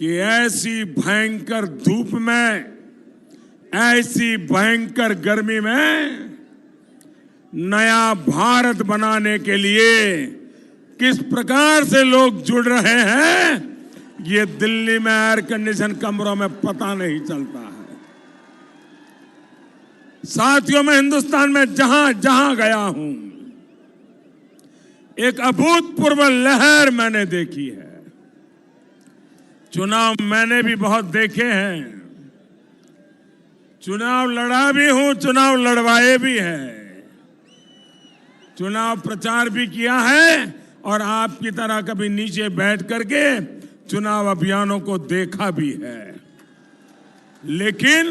कि ऐसी भयंकर धूप में, ऐसी भयंकर गर्मी में नया भारत बनाने के लिए किस प्रकार से लोग जुड़ रहे हैं, ये दिल्ली में एयर कंडीशन कमरों में पता नहीं चलता है। साथियों, मैं हिंदुस्तान में जहां जहां गया हूं, एक अभूतपूर्व लहर मैंने देखी है। चुनाव मैंने भी बहुत देखे हैं, चुनाव लड़ा भी हूं, चुनाव लड़वाए भी हैं, चुनाव प्रचार भी किया है और आपकी तरह कभी नीचे बैठ करके चुनाव अभियानों को देखा भी है। लेकिन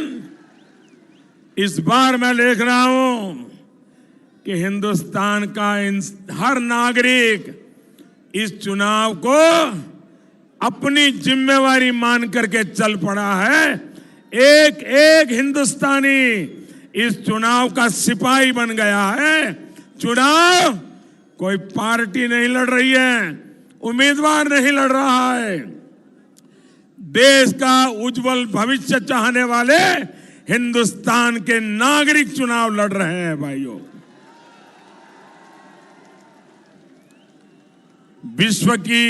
इस बार मैं देख रहा हूं कि हिंदुस्तान का हर नागरिक इस चुनाव को अपनी जिम्मेवारी मान करके चल पड़ा है। एक एक हिंदुस्तानी इस चुनाव का सिपाही बन गया है। चुनाव कोई पार्टी नहीं लड़ रही है, उम्मीदवार नहीं लड़ रहा है, देश का उज्जवल भविष्य चाहने वाले हिंदुस्तान के नागरिक चुनाव लड़ रहे हैं। भाइयों, विश्व की,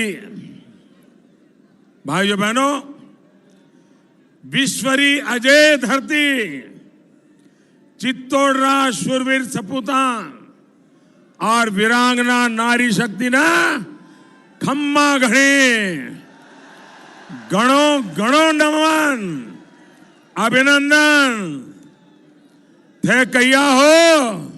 भाइयों बहनों, विश्वरी अजय धरती चित्तौड़रा शूरवीर सपूता और वीरांगना नारी शक्ति ना खम्मा घड़ी गणों गणों नमन अभिनंदन थे कैया हो।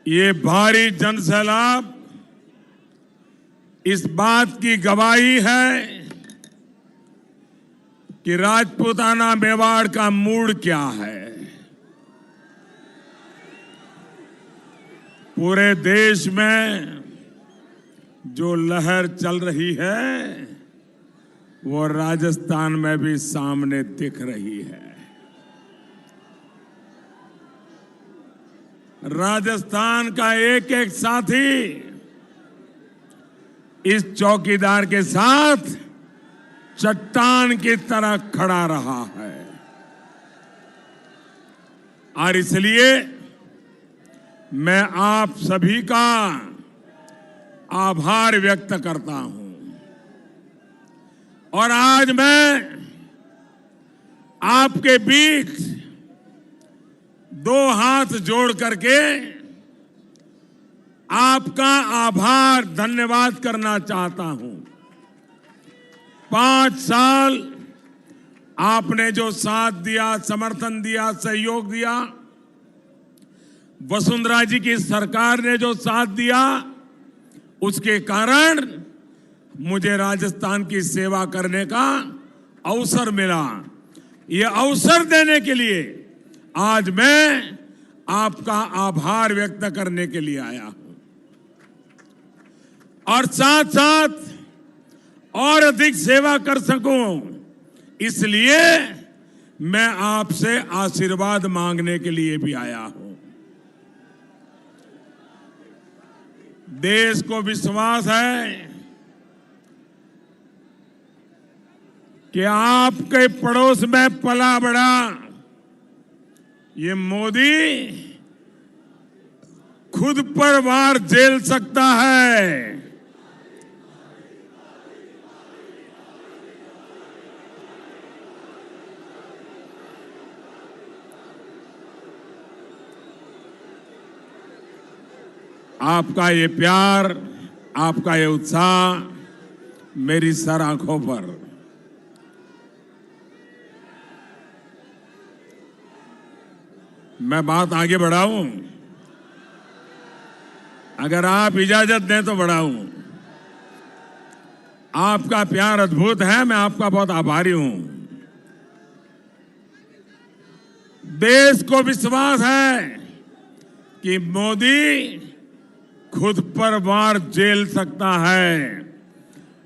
ये भारी जनसैलाब इस बात की गवाही है कि राजपूताना मेवाड़ का मूड क्या है। पूरे देश में जो लहर चल रही है वो राजस्थान में भी सामने दिख रही है। राजस्थान का एक एक साथी इस चौकीदार के साथ चट्टान की तरह खड़ा रहा है और इसलिए मैं आप सभी का आभार व्यक्त करता हूं। और आज मैं आपके बीच दो हाथ जोड़ करके आपका आभार धन्यवाद करना चाहता हूं। 5 साल आपने जो साथ दिया, समर्थन दिया, सहयोग दिया, वसुंधरा जी की सरकार ने जो साथ दिया, उसके कारण मुझे राजस्थान की सेवा करने का अवसर मिला। ये अवसर देने के लिए आज मैं आपका आभार व्यक्त करने के लिए आया हूं और साथ साथ और अधिक सेवा कर सकूं, इसलिए मैं आपसे आशीर्वाद मांगने के लिए भी आया हूं। देश को विश्वास है कि आपके पड़ोस में पला बड़ा ये मोदी खुद पर वार झेल सकता है। आपका ये प्यार, आपका ये उत्साह मेरी सर आंखों पर। मैं बात आगे बढ़ाऊं, अगर आप इजाजत दें तो बढ़ाऊं। आपका प्यार अद्भुत है, मैं आपका बहुत आभारी हूं। देश को विश्वास है कि मोदी खुद पर वार झेल सकता है,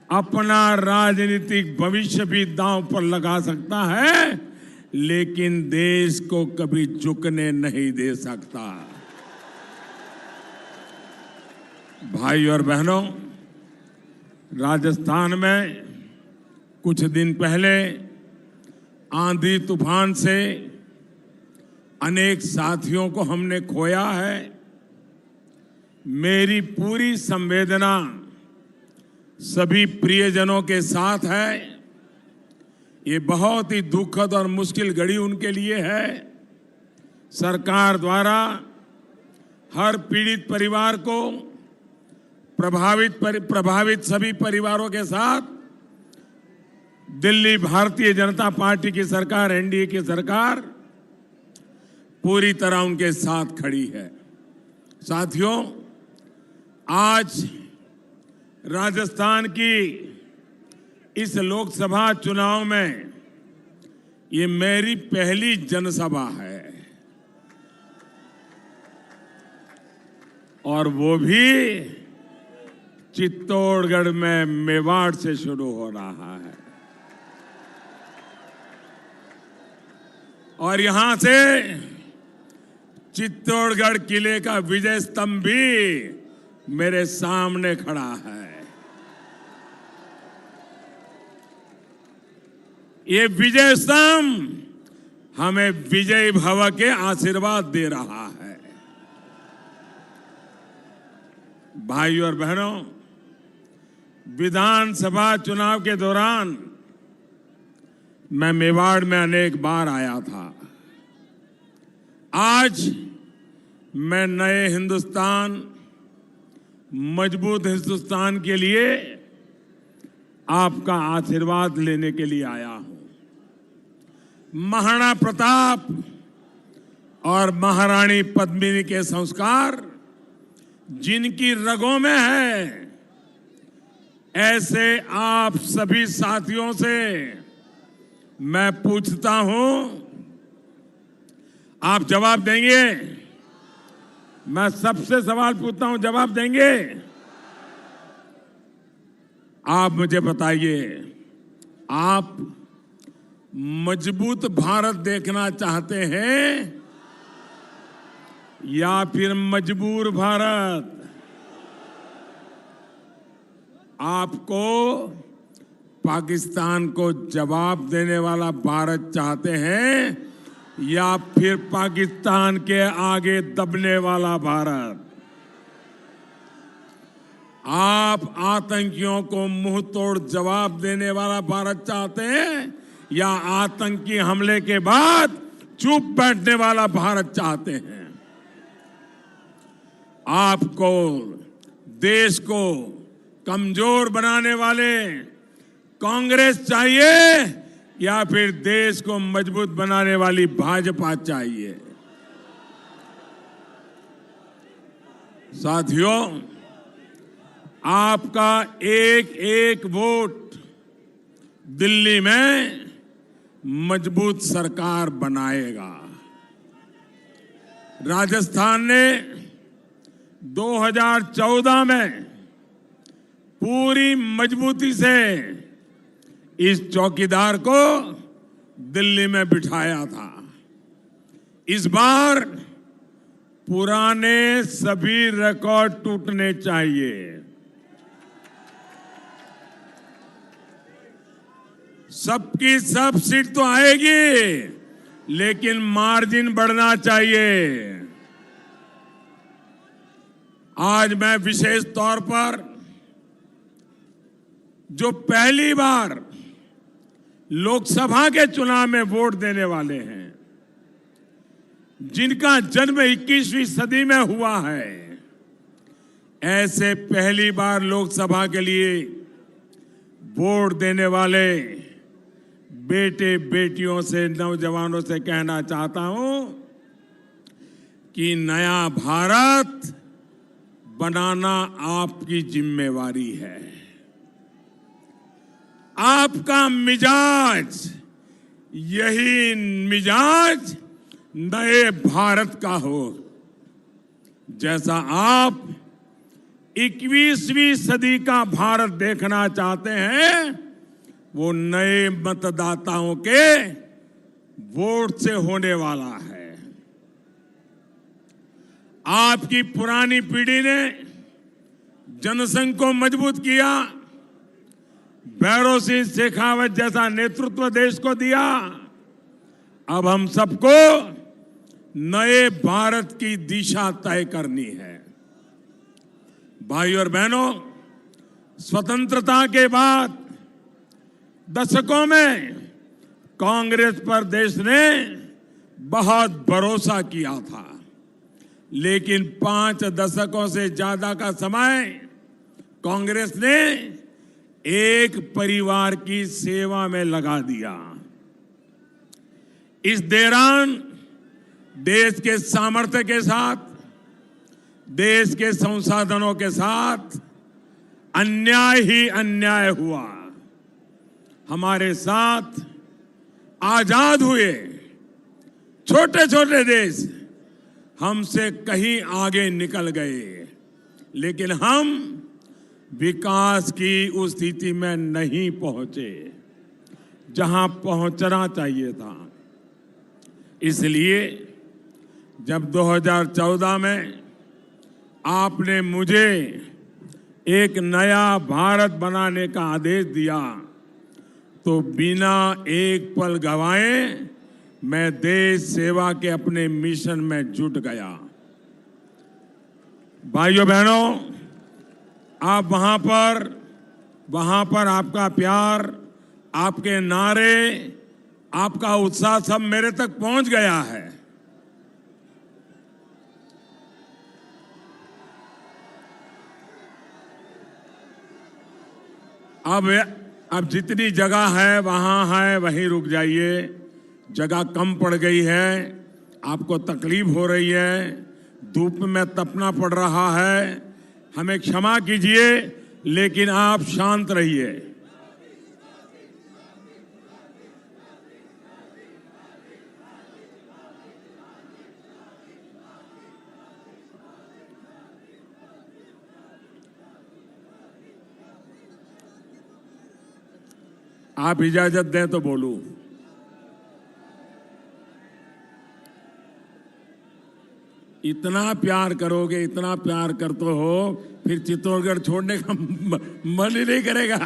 अपना राजनीतिक भविष्य भी दांव पर लगा सकता है, लेकिन देश को कभी झुकने नहीं दे सकता। भाई और बहनों, राजस्थान में कुछ दिन पहले आंधी तूफान से अनेक साथियों को हमने खोया है। मेरी पूरी संवेदना सभी प्रियजनों के साथ है। ये बहुत ही दुखद और मुश्किल घड़ी उनके लिए है। सरकार द्वारा हर पीड़ित परिवार को प्रभावित सभी परिवारों के साथ दिल्ली भारतीय जनता पार्टी की सरकार, एनडीए की सरकार पूरी तरह उनके साथ खड़ी है। साथियों, आज राजस्थान की इस लोकसभा चुनाव में ये मेरी पहली जनसभा है और वो भी चित्तौड़गढ़ में मेवाड़ से शुरू हो रहा है और यहां से चित्तौड़गढ़ किले का विजय स्तंभ भी मेरे सामने खड़ा है। ये विजय स्तंभ हमें विजय भव के आशीर्वाद दे रहा है। भाइयों और बहनों, विधानसभा चुनाव के दौरान मैं मेवाड़ में अनेक बार आया था। आज मैं नए हिंदुस्तान, मजबूत हिंदुस्तान के लिए आपका आशीर्वाद लेने के लिए आया हूं। महाराणा प्रताप और महारानी पद्मिनी के संस्कार जिनकी रगों में है, ऐसे आप सभी साथियों से मैं पूछता हूं, आप जवाब देंगे? मैं सबसे सवाल पूछता हूं, जवाब देंगे? आप मुझे बताइए, आप मजबूत भारत देखना चाहते हैं या फिर मजबूर भारत? आपको पाकिस्तान को जवाब देने वाला भारत चाहते हैं या फिर पाकिस्तान के आगे दबने वाला भारत? आप आतंकियों को मुंह तोड़ जवाब देने वाला भारत चाहते हैं या आतंकी हमले के बाद चुप बैठने वाला भारत चाहते हैं? आपको देश को कमजोर बनाने वाले कांग्रेस चाहिए या फिर देश को मजबूत बनाने वाली भाजपा चाहिए? साथियों, आपका एक एक वोट दिल्ली में मजबूत सरकार बनाएगा। राजस्थान ने 2014 में पूरी मजबूती से इस चौकीदार को दिल्ली में बिठाया था। इस बार पुराने सभी रिकॉर्ड टूटने चाहिए। सबकी सब सीट तो आएगी, लेकिन मार्जिन बढ़ना चाहिए। आज मैं विशेष तौर पर जो पहली बार लोकसभा के चुनाव में वोट देने वाले हैं, जिनका जन्म 21वीं सदी में हुआ है, ऐसे पहली बार लोकसभा के लिए वोट देने वाले बेटे बेटियों से, नौजवानों से कहना चाहता हूं कि नया भारत बनाना आपकी जिम्मेवारी है। आपका मिजाज, यही मिजाज नए भारत का हो। जैसा आप 21वीं सदी का भारत देखना चाहते हैं, वो नए मतदाताओं के वोट से होने वाला है। आपकी पुरानी पीढ़ी ने जनसंघ को मजबूत किया, भैरों सिंह शेखावत जैसा नेतृत्व देश को दिया। अब हम सबको नए भारत की दिशा तय करनी है। भाइयों और बहनों, स्वतंत्रता के बाद दशकों में कांग्रेस पर देश ने बहुत भरोसा किया था, लेकिन 5 दशकों से ज्यादा का समय कांग्रेस ने एक परिवार की सेवा में लगा दिया। इस दौरान देश के सामर्थ्य के साथ, देश के संसाधनों के साथ अन्याय ही अन्याय हुआ। हमारे साथ आजाद हुए छोटे छोटे देश हमसे कहीं आगे निकल गए, लेकिन हम विकास की उस स्थिति में नहीं पहुंचे जहां पहुंचना चाहिए था। इसलिए जब 2014 में आपने मुझे एक नया भारत बनाने का आदेश दिया, तो बिना एक पल गवाए मैं देश सेवा के अपने मिशन में जुट गया। भाइयों बहनों, आप वहां पर आपका प्यार, आपके नारे, आपका उत्साह सब मेरे तक पहुंच गया है। अब जितनी जगह है वहीं रुक जाइए। जगह कम पड़ गई है, आपको तकलीफ हो रही है, धूप में तपना पड़ रहा है, हमें क्षमा कीजिए, लेकिन आप शांत रहिए। आप इजाजत दें तो बोलूं। इतना प्यार करोगे, इतना प्यार करते हो, फिर चित्तौड़गढ़ छोड़ने का मन ही नहीं करेगा।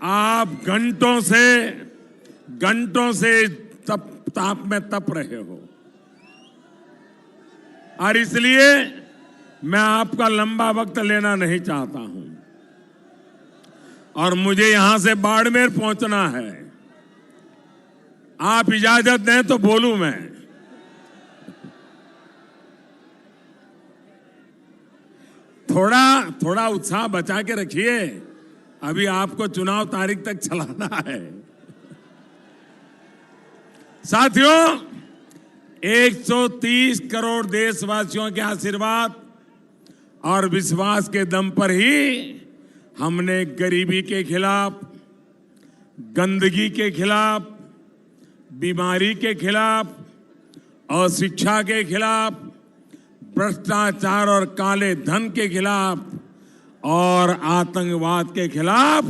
आप घंटों से ताप में तप रहे हो, और इसलिए मैं आपका लंबा वक्त लेना नहीं चाहता हूं, और मुझे यहां से बाड़मेर पहुंचना है। आप इजाजत दें तो बोलूं मैं। थोड़ा उत्साह बचा के रखिए, अभी आपको चुनाव तारीख तक चलाना है। साथियों, 130 करोड़ देशवासियों के आशीर्वाद और विश्वास के दम पर ही हमने गरीबी के खिलाफ, गंदगी के खिलाफ, बीमारी के खिलाफ, अशिक्षा के खिलाफ, भ्रष्टाचार और काले धन के खिलाफ और आतंकवाद के खिलाफ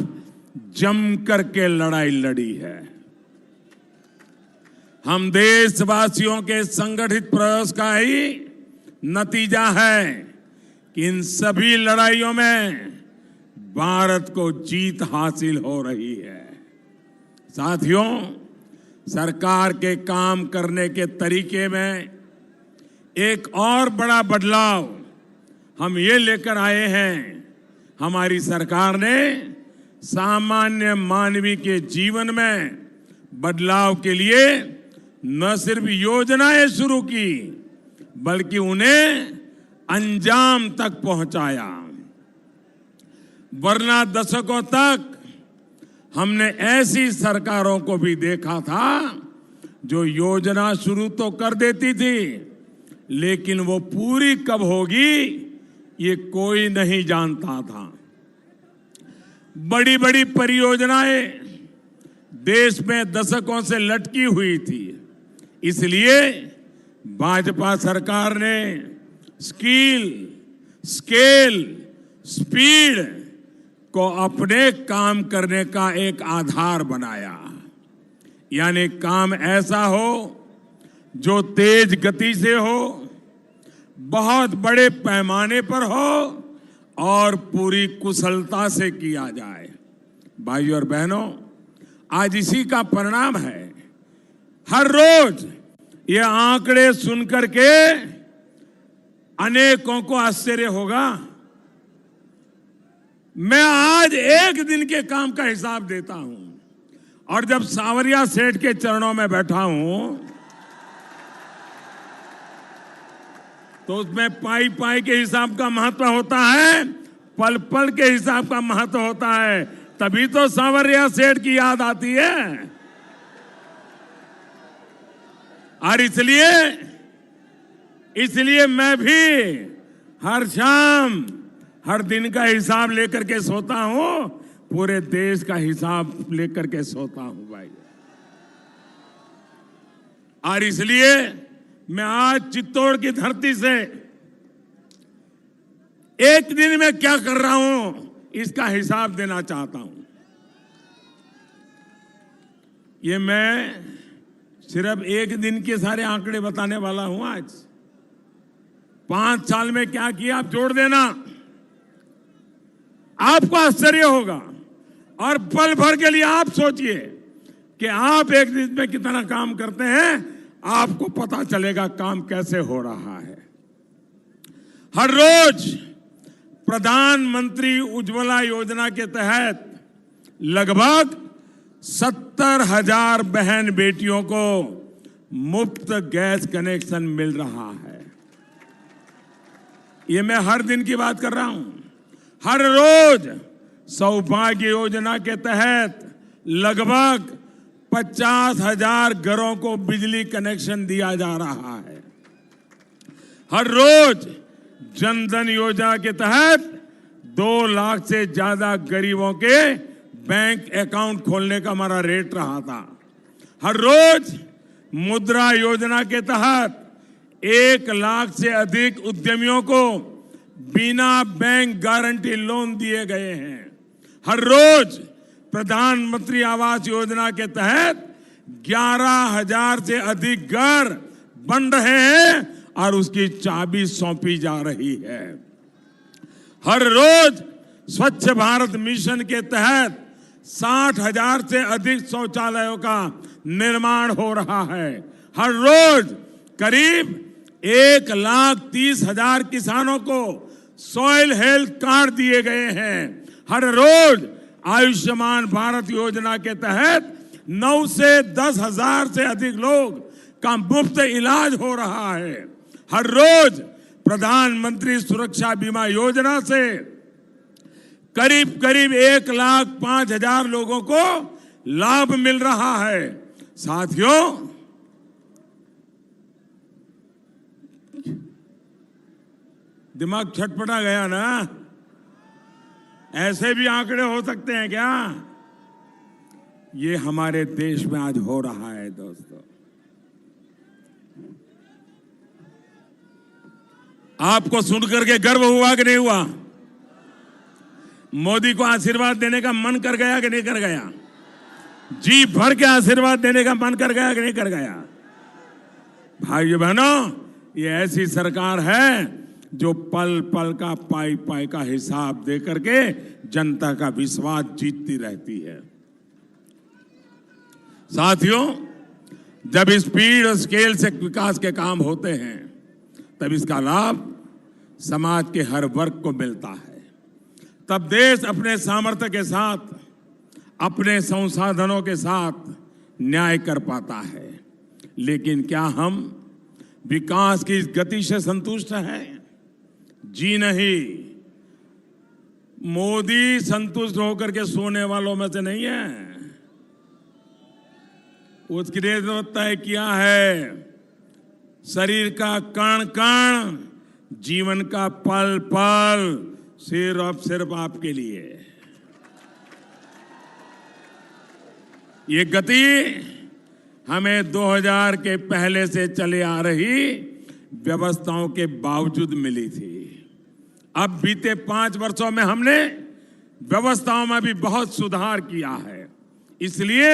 जमकर के लड़ाई लड़ी है। हम देशवासियों के संगठित प्रयास का ही नतीजा है कि इन सभी लड़ाइयों में भारत को जीत हासिल हो रही है। साथियों, सरकार के काम करने के तरीके में एक और बड़ा बदलाव हम ये लेकर आए हैं। हमारी सरकार ने सामान्य मानवीय के जीवन में बदलाव के लिए न सिर्फ योजनाएं शुरू की, बल्कि उन्हें अंजाम तक पहुंचाया। वरना दशकों तक हमने ऐसी सरकारों को भी देखा था जो योजना शुरू तो कर देती थी, लेकिन वो पूरी कब होगी ये कोई नहीं जानता था। बड़ी बड़ी परियोजनाएं देश में दशकों से लटकी हुई थी, इसलिए भाजपा सरकार ने स्किल, स्केल, स्पीड को अपने काम करने का एक आधार बनाया। यानी काम ऐसा हो जो तेज गति से हो, बहुत बड़े पैमाने पर हो और पूरी कुशलता से किया जाए। भाइयों और बहनों, आज इसी का परिणाम है। हर रोज ये आंकड़े सुनकर के अनेकों को आश्चर्य होगा। मैं आज एक दिन के काम का हिसाब देता हूं और जब सांवरिया सेठ के चरणों में बैठा हूं तो उसमें पाई पाई के हिसाब का महत्व होता है, पल पल के हिसाब का महत्व होता है। तभी तो सांवरिया सेठ की याद आती है। और इसलिए मैं भी हर शाम, हर दिन का हिसाब लेकर के सोता हूं, पूरे देश का हिसाब लेकर के सोता हूं भाई। और इसलिए मैं आज चित्तौड़ की धरती से एक दिन में क्या कर रहा हूं इसका हिसाब देना चाहता हूं। ये मैं सिर्फ एक दिन के सारे आंकड़े बताने वाला हूं। आज 5 साल में क्या किया आप जोड़ देना, आपको आश्चर्य होगा। और पल भर के लिए आप सोचिए कि आप एक दिन में कितना काम करते हैं, आपको पता चलेगा काम कैसे हो रहा है। हर रोज प्रधानमंत्री उज्ज्वला योजना के तहत लगभग 70,000 बहन बेटियों को मुफ्त गैस कनेक्शन मिल रहा है। ये मैं हर दिन की बात कर रहा हूं। हर रोज सौभाग्य योजना के तहत लगभग 50,000 घरों को बिजली कनेक्शन दिया जा रहा है। हर रोज जनधन योजना के तहत 2 लाख से ज्यादा गरीबों के बैंक अकाउंट खोलने का हमारा रेट रहा था। हर रोज मुद्रा योजना के तहत 1 लाख से अधिक उद्यमियों को बिना बैंक गारंटी लोन दिए गए हैं। हर रोज प्रधानमंत्री आवास योजना के तहत 11,000 से अधिक घर बन रहे हैं और उसकी चाबी सौंपी जा रही है। हर रोज स्वच्छ भारत मिशन के तहत 60,000 से अधिक शौचालयों का निर्माण हो रहा है। हर रोज करीब 1,30,000 किसानों को सॉइल हेल्थ कार्ड दिए गए हैं। हर रोज आयुष्मान भारत योजना के तहत 9 से 10,000 से अधिक लोग का मुफ्त इलाज हो रहा है। हर रोज प्रधानमंत्री सुरक्षा बीमा योजना से करीब 1,05,000 लोगों को लाभ मिल रहा है। साथियों, दिमाग छटपटा गया ना? ऐसे भी आंकड़े हो सकते हैं क्या? ये हमारे देश में आज हो रहा है दोस्तों। आपको सुनकर के गर्व हुआ कि नहीं हुआ? मोदी को आशीर्वाद देने का मन कर गया कि नहीं कर गया? जी भर के आशीर्वाद देने का मन कर गया कि नहीं कर गया? भाइयों बहनों, ये ऐसी सरकार है जो पल पल का पाई पाई का हिसाब दे करके जनता का विश्वास जीतती रहती है। साथियों, जब स्पीड और स्केल से विकास के काम होते हैं तब इसका लाभ समाज के हर वर्ग को मिलता है। तब देश अपने सामर्थ्य के साथ, अपने संसाधनों के साथ न्याय कर पाता है। लेकिन क्या हम विकास की इस गति से संतुष्ट हैं? जी नहीं। मोदी संतुष्ट होकर के सोने वालों में से नहीं है। उसकी नेतृत्व तय किया है शरीर का कण कण, जीवन का पल पल सिर्फ आपके लिए। ये गति हमें 2000 के पहले से चले आ रही व्यवस्थाओं के बावजूद मिली थी। अब बीते 5 वर्षों में हमने व्यवस्थाओं में भी बहुत सुधार किया है। इसलिए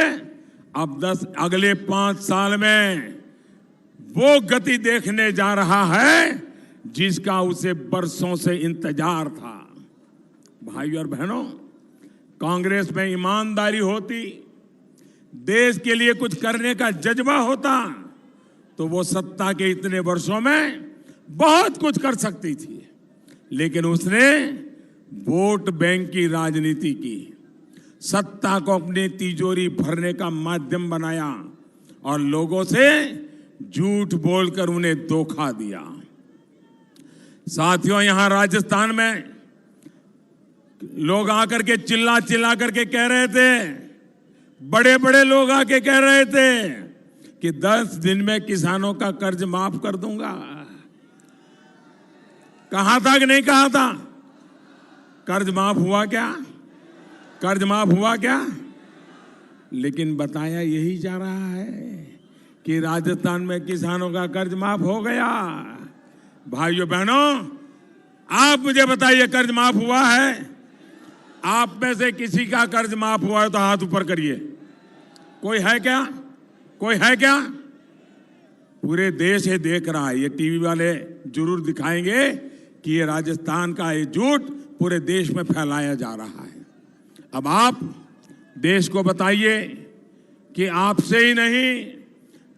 अब अगले 5 साल में वो गति देखने जा रहा है जिसका उसे बरसों से इंतजार था। भाई और बहनों, कांग्रेस में ईमानदारी होती, देश के लिए कुछ करने का जज्बा होता तो वो सत्ता के इतने वर्षों में बहुत कुछ कर सकती थी। लेकिन उसने वोट बैंक की राजनीति की, सत्ता को अपनी तिजोरी भरने का माध्यम बनाया और लोगों से झूठ बोलकर उन्हें धोखा दिया। साथियों, यहां राजस्थान में लोग आकर के चिल्ला चिल्ला करके कह रहे थे, बड़े बड़े लोग आके कह रहे थे कि 10 दिन में किसानों का कर्ज माफ कर दूंगा। कहा था कि नहीं कहा था? कर्ज माफ हुआ क्या? कर्ज माफ हुआ क्या? लेकिन बताया यही जा रहा है कि राजस्थान में किसानों का कर्ज माफ हो गया। भाइयों बहनों, आप मुझे बताइए, कर्ज माफ हुआ है? आप में से किसी का कर्ज माफ हुआ है तो हाथ ऊपर करिए। कोई है क्या? कोई है क्या? पूरे देश ये देख रहा है। ये टीवी वाले जरूर दिखाएंगे कि ये राजस्थान का ये झूठ पूरे देश में फैलाया जा रहा है। अब आप देश को बताइए कि आपसे ही नहीं,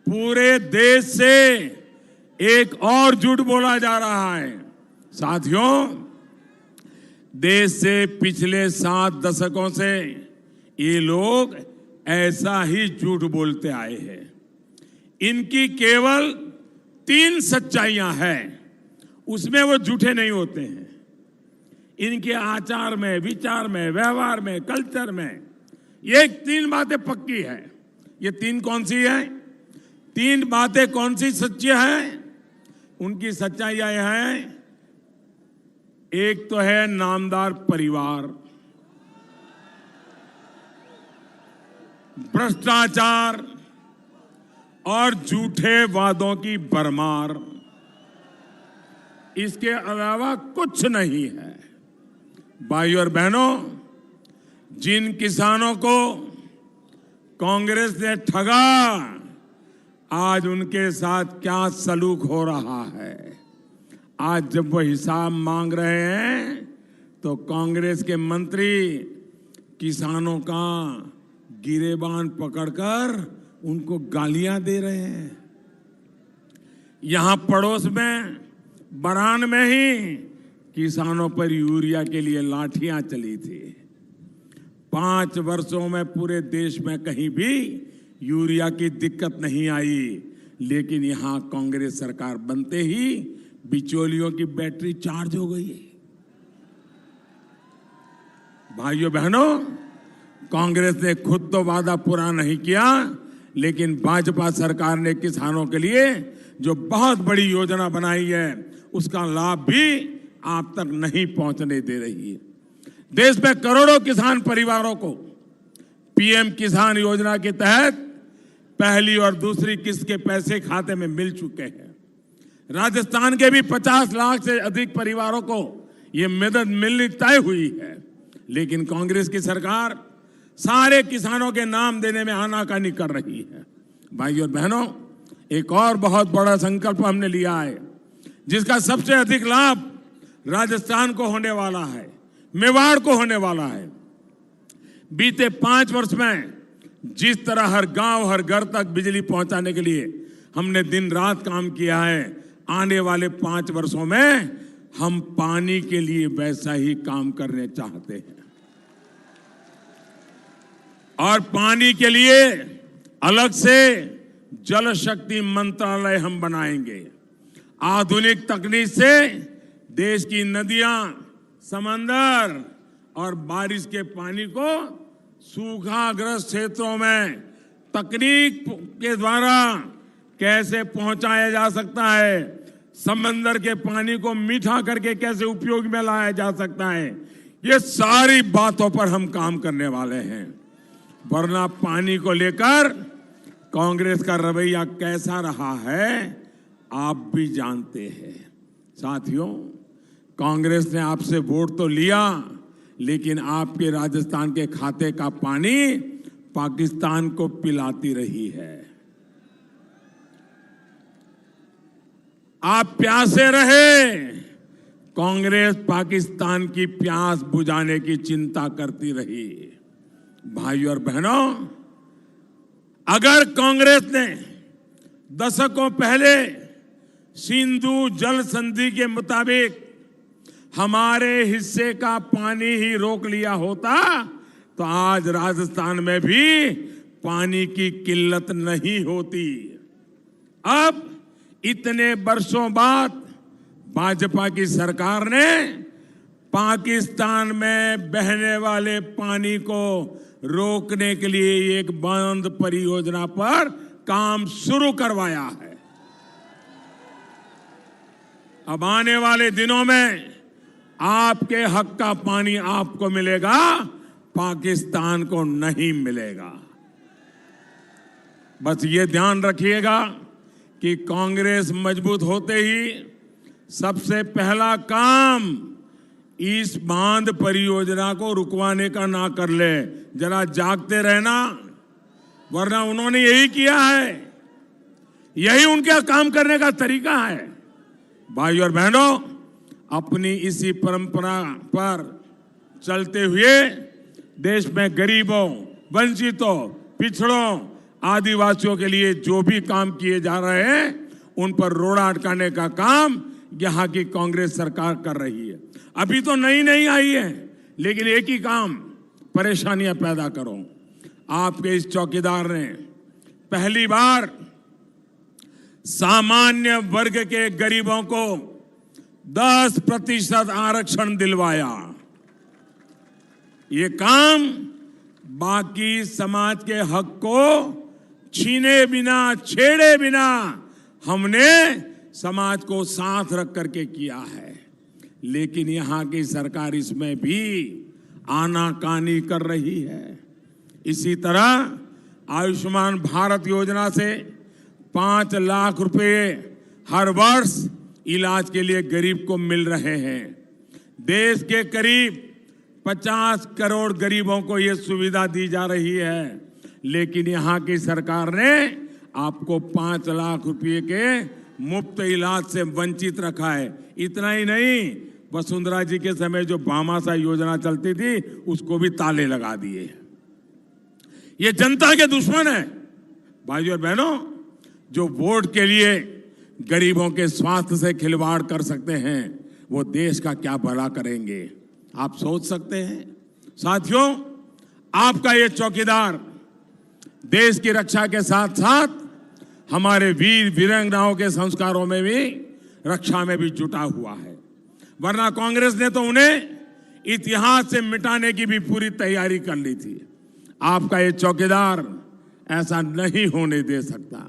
पूरे देश से एक और झूठ बोला जा रहा है। साथियों, देश से पिछले 7 दशकों से ये लोग ऐसा ही झूठ बोलते आए हैं। इनकी केवल 3 सच्चाइयां हैं, उसमें वो झूठे नहीं होते हैं। इनके आचार में, विचार में, व्यवहार में, कल्चर में ये 3 बातें पक्की है। ये 3 कौन सी है? 3 बातें कौन सी सच्ची है? उनकी सच्चाइयां हैं, एक तो है नामदार परिवार, भ्रष्टाचार और झूठे वादों की भरमार। इसके अलावा कुछ नहीं है। भाइयों और बहनों, जिन किसानों को कांग्रेस ने ठगा, आज उनके साथ क्या सलूक हो रहा है। आज जब वो हिसाब मांग रहे हैं तो कांग्रेस के मंत्री किसानों का गिरेबान पकड़कर उनको गालियां दे रहे हैं। यहां पड़ोस में बरान में ही किसानों पर यूरिया के लिए लाठियां चली थी। 5 वर्षों में पूरे देश में कहीं भी यूरिया की दिक्कत नहीं आई, लेकिन यहां कांग्रेस सरकार बनते ही बिचौलियों की बैटरी चार्ज हो गई। भाइयों बहनों, कांग्रेस ने खुद तो वादा पूरा नहीं किया, लेकिन भाजपा सरकार ने किसानों के लिए जो बहुत बड़ी योजना बनाई है उसका लाभ भी आप तक नहीं पहुंचने दे रही है। देश में करोड़ों किसान परिवारों को पीएम किसान योजना के तहत पहली और दूसरी किस्त के पैसे खाते में मिल चुके हैं। राजस्थान के भी 50 लाख से अधिक परिवारों को यह मदद मिलनी तय हुई है, लेकिन कांग्रेस की सरकार सारे किसानों के नाम देने में आनाकानी कर रही है। भाइयों और बहनों, एक और बहुत बड़ा संकल्प हमने लिया है जिसका सबसे अधिक लाभ राजस्थान को होने वाला है, मेवाड़ को होने वाला है। बीते 5 वर्ष में जिस तरह हर गांव, हर घर तक बिजली पहुंचाने के लिए हमने दिन रात काम किया है, आने वाले 5 वर्षों में हम पानी के लिए वैसा ही काम करने चाहते हैं। और पानी के लिए अलग से जल शक्ति मंत्रालय हम बनाएंगे। आधुनिक तकनीक से देश की नदियां, समंदर और बारिश के पानी को सूखाग्रस्त क्षेत्रों में तकनीक के द्वारा कैसे पहुंचाया जा सकता है, समंदर के पानी को मीठा करके कैसे उपयोग में लाया जा सकता है, ये सारी बातों पर हम काम करने वाले हैं। वरना पानी को लेकर कांग्रेस का रवैया कैसा रहा है आप भी जानते हैं। साथियों, कांग्रेस ने आपसे वोट तो लिया, लेकिन आपके राजस्थान के खाते का पानी पाकिस्तान को पिलाती रही है। आप प्यासे रहे, कांग्रेस पाकिस्तान की प्यास बुझाने की चिंता करती रही। भाइयों और बहनों, अगर कांग्रेस ने दशकों पहले सिंधु जल संधि के मुताबिक हमारे हिस्से का पानी ही रोक लिया होता तो आज राजस्थान में भी पानी की किल्लत नहीं होती। अब इतने वर्षों बाद भाजपा की सरकार ने पाकिस्तान में बहने वाले पानी को रोकने के लिए एक बांध परियोजना पर काम शुरू करवाया है। अब आने वाले दिनों में आपके हक का पानी आपको मिलेगा, पाकिस्तान को नहीं मिलेगा। बस ये ध्यान रखिएगा कि कांग्रेस मजबूत होते ही सबसे पहला काम इस बांध परियोजना को रुकवाने का ना कर ले। जरा जागते रहना, वरना उन्होंने यही किया है, यही उनका काम करने का तरीका है। भाइयों और बहनों, अपनी इसी परंपरा पर चलते हुए देश में गरीबों, वंचितों, पिछड़ों, आदिवासियों के लिए जो भी काम किए जा रहे हैं उन पर रोड़ा अटकाने का काम यहां की कांग्रेस सरकार कर रही है। अभी तो नई आई है, लेकिन एक ही काम, परेशानियां पैदा करो। आपके इस चौकीदार ने पहली बार सामान्य वर्ग के गरीबों को 10% आरक्षण दिलवाया। ये काम बाकी समाज के हक को छीने बिना, छेड़े बिना हमने समाज को साथ रख करके किया है। लेकिन यहां की सरकार इसमें भी आनाकानी कर रही है। इसी तरह आयुष्मान भारत योजना से 5 लाख रुपए हर वर्ष इलाज के लिए गरीब को मिल रहे हैं। देश के करीब 50 करोड़ गरीबों को यह सुविधा दी जा रही है, लेकिन यहां की सरकार ने आपको 5 लाख रुपए के मुफ्त इलाज से वंचित रखा है। इतना ही नहीं, वसुंधरा जी के समय जो भामाशाह योजना चलती थी उसको भी ताले लगा दिए। ये जनता के दुश्मन है। भाइयों और बहनों, जो वोट के लिए गरीबों के स्वास्थ्य से खिलवाड़ कर सकते हैं वो देश का क्या भला करेंगे, आप सोच सकते हैं। साथियों, आपका ये चौकीदार देश की रक्षा के साथ साथ हमारे वीर वीरांगनाओं के संस्कारों में भी, रक्षा में भी जुटा हुआ है। वरना कांग्रेस ने तो उन्हें इतिहास से मिटाने की भी पूरी तैयारी कर ली थी। आपका ये चौकीदार ऐसा नहीं होने दे सकता।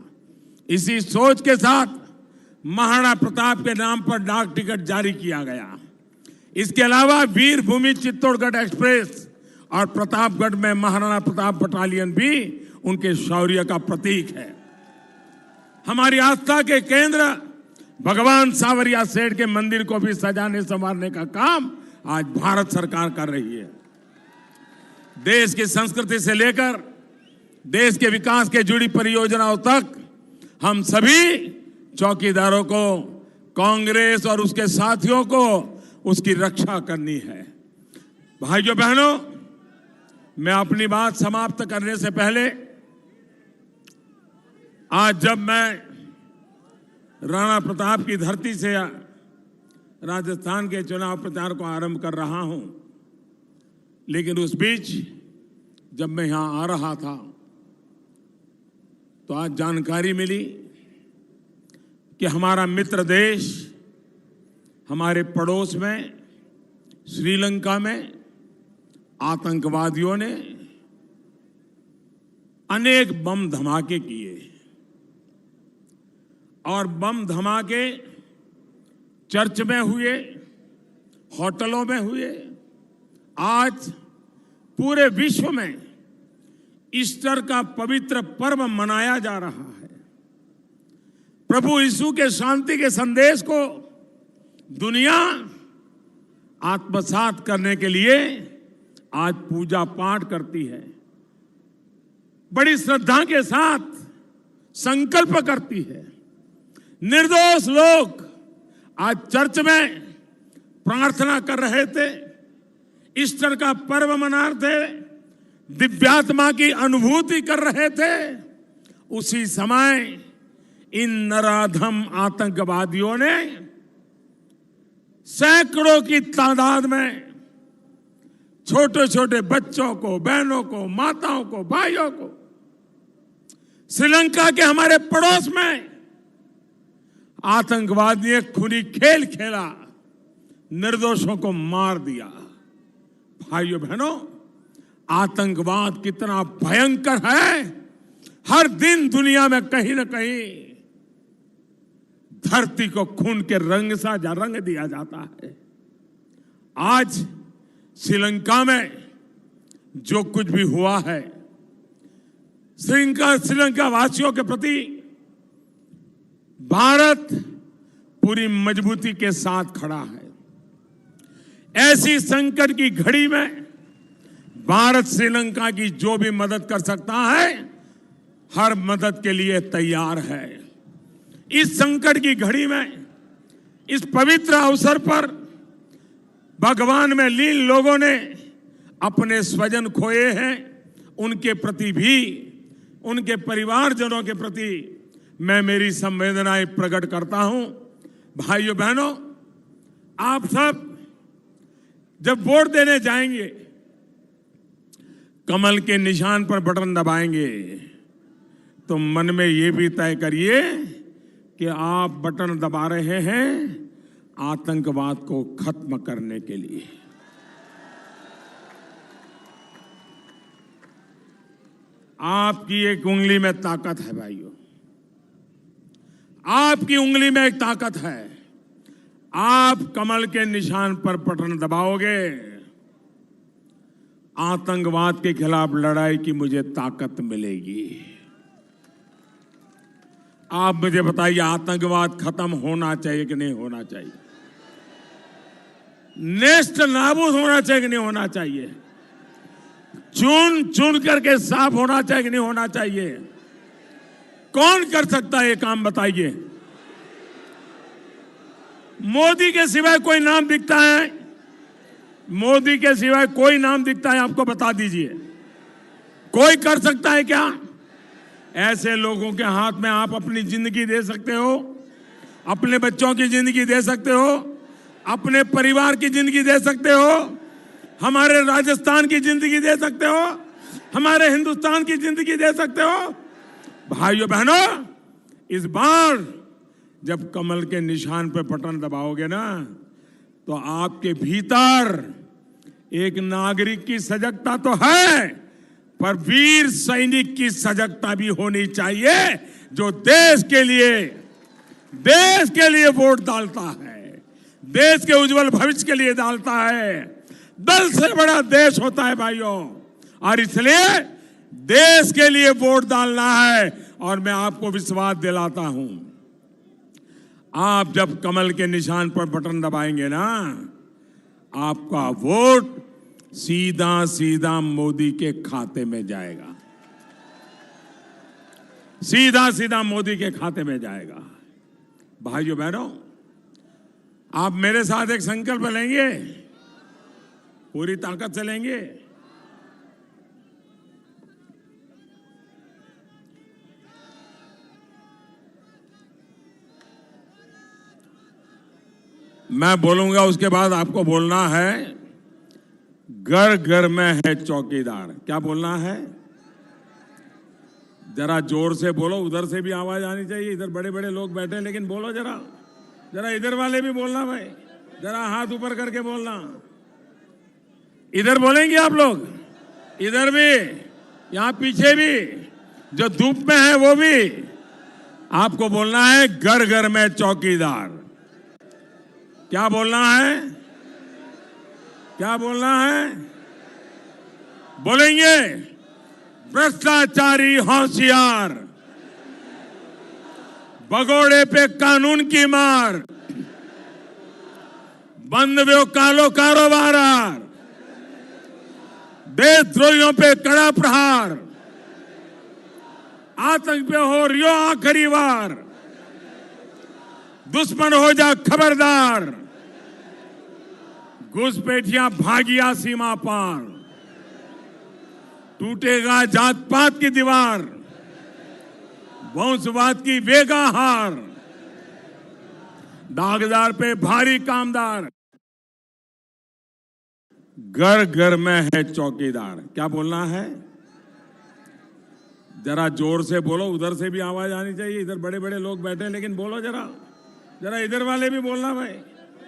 इसी सोच के साथ महाराणा प्रताप के नाम पर डाक टिकट जारी किया गया। इसके अलावा वीर भूमि चित्तौड़गढ़ एक्सप्रेस और प्रतापगढ़ में महाराणा प्रताप बटालियन भी उनके शौर्य का प्रतीक है। हमारी आस्था के केंद्र भगवान सावरिया सेठ के मंदिर को भी सजाने संवारने का काम आज भारत सरकार कर रही है। देश की संस्कृति से लेकर देश के विकास के जुड़ी परियोजनाओं तक हम सभी चौकीदारों को, कांग्रेस और उसके साथियों को उसकी रक्षा करनी है। भाइयों बहनों, मैं अपनी बात समाप्त करने से पहले आज जब मैं राणा प्रताप की धरती से राजस्थान के चुनाव प्रचार को आरंभ कर रहा हूं, लेकिन उस बीच जब मैं यहां आ रहा था तो आज जानकारी मिली कि हमारा मित्र देश, हमारे पड़ोस में श्रीलंका में आतंकवादियों ने अनेक बम धमाके किए और बम धमाके चर्च में हुए, होटलों में हुए। आज पूरे विश्व में ईस्टर का पवित्र पर्व मनाया जा रहा है। प्रभु यीशु के शांति के संदेश को दुनिया आत्मसात करने के लिए आज पूजा पाठ करती है, बड़ी श्रद्धा के साथ संकल्प करती है। निर्दोष लोग आज चर्च में प्रार्थना कर रहे थे, ईस्टर का पर्व मना रहे थे, दिव्यात्मा की अनुभूति कर रहे थे। उसी समय इन नराधम आतंकवादियों ने सैकड़ों की तादाद में छोटे छोटे बच्चों को, बहनों को, माताओं को, भाइयों को श्रीलंका के हमारे पड़ोस में आतंकवादी ने खूनी खेल खेला, निर्दोषों को मार दिया। भाइयों बहनों, आतंकवाद कितना भयंकर है। हर दिन दुनिया में कहीं न कहीं धरती को खून के रंग सा रंग दिया जाता है। आज श्रीलंका में जो कुछ भी हुआ है, श्रीलंका वासियों के प्रति भारत पूरी मजबूती के साथ खड़ा है। ऐसी संकट की घड़ी में भारत श्रीलंका की जो भी मदद कर सकता है, हर मदद के लिए तैयार है। इस संकट की घड़ी में, इस पवित्र अवसर पर भगवान में लीन लोगों ने अपने स्वजन खोए हैं, उनके प्रति भी, उनके परिवारजनों के प्रति मैं मेरी संवेदनाएं प्रकट करता हूं। भाइयों बहनों, आप सब जब वोट देने जाएंगे, कमल के निशान पर बटन दबाएंगे, तो मन में ये भी तय करिए कि आप बटन दबा रहे हैं आतंकवाद को खत्म करने के लिए। आपकी एक उंगली में ताकत है भाइयों, आपकी उंगली में एक ताकत है। आप कमल के निशान पर बटन दबाओगे, आतंकवाद के खिलाफ लड़ाई की मुझे ताकत मिलेगी। आप मुझे बताइए, आतंकवाद खत्म होना चाहिए कि नहीं होना चाहिए? नेस्त नाबूद होना चाहिए कि नहीं होना चाहिए? चुन चुन करके साफ होना चाहिए कि नहीं होना चाहिए? कौन कर सकता है ये काम, बताइए? मोदी के सिवाय कोई नाम दिखता है? मोदी के सिवाय कोई नाम दिखता है? आपको बता दीजिए, कोई कर सकता है क्या? ऐसे लोगों के हाथ में आप अपनी जिंदगी दे सकते हो, अपने बच्चों की जिंदगी दे सकते हो, अपने परिवार की जिंदगी दे सकते हो, हमारे राजस्थान की जिंदगी दे सकते हो, हमारे हिंदुस्तान की जिंदगी दे सकते हो। भाइयों बहनों, इस बार जब कमल के निशान पर बटन दबाओगे ना, तो आपके भीतर एक नागरिक की सजगता तो है, पर वीर सैनिक की सजगता भी होनी चाहिए, जो देश के लिए वोट डालता है, देश के उज्जवल भविष्य के लिए डालता है। दल से बड़ा देश होता है भाइयों, और इसलिए देश के लिए वोट डालना है। और मैं आपको विश्वास दिलाता हूं, आप जब कमल के निशान पर बटन दबाएंगे ना, आपका वोट सीधा सीधा मोदी के खाते में जाएगा, सीधा सीधा मोदी के खाते में जाएगा। भाइयों बहनों, आप मेरे साथ एक संकल्प लेंगे, पूरी ताकत से लेंगे। मैं बोलूंगा, उसके बाद आपको बोलना है, घर घर में है चौकीदार। क्या बोलना है? जरा जोर से बोलो, उधर से भी आवाज आनी चाहिए। इधर बड़े बड़े लोग बैठे हैं, लेकिन बोलो जरा, जरा इधर वाले भी बोलना भाई, जरा हाथ ऊपर करके बोलना। इधर बोलेंगे आप लोग, इधर भी, यहां पीछे भी, जो धूप में है वो भी। आपको बोलना है, घर घर में चौकीदार। क्या बोलना है? क्या बोलना है? बोलेंगे, भ्रष्टाचारी होशियार, भगोड़े पे कानून की मार, बंद व्यो कालो कारोबार, देशद्रोहियों पे कड़ा प्रहार, आतंक पे हो रियो आखिरी वार, दुश्मन हो जा खबरदार, घुसपैठियां भागिया सीमा पार, टूटेगा जात पात की दीवार, वंशवाद की वेगा हार, दागदार पे भारी कामदार, घर घर में है चौकीदार। क्या बोलना है? जरा जोर से बोलो, उधर से भी आवाज आनी चाहिए। इधर बड़े बड़े लोग बैठे हैं, लेकिन बोलो जरा, जरा इधर वाले भी बोलना भाई,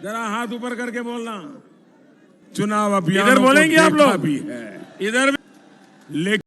जरा हाथ ऊपर करके बोलना। चुनाव अभियान इधर बोलेंगे आप लोग भी है, इधर भी, लेकिन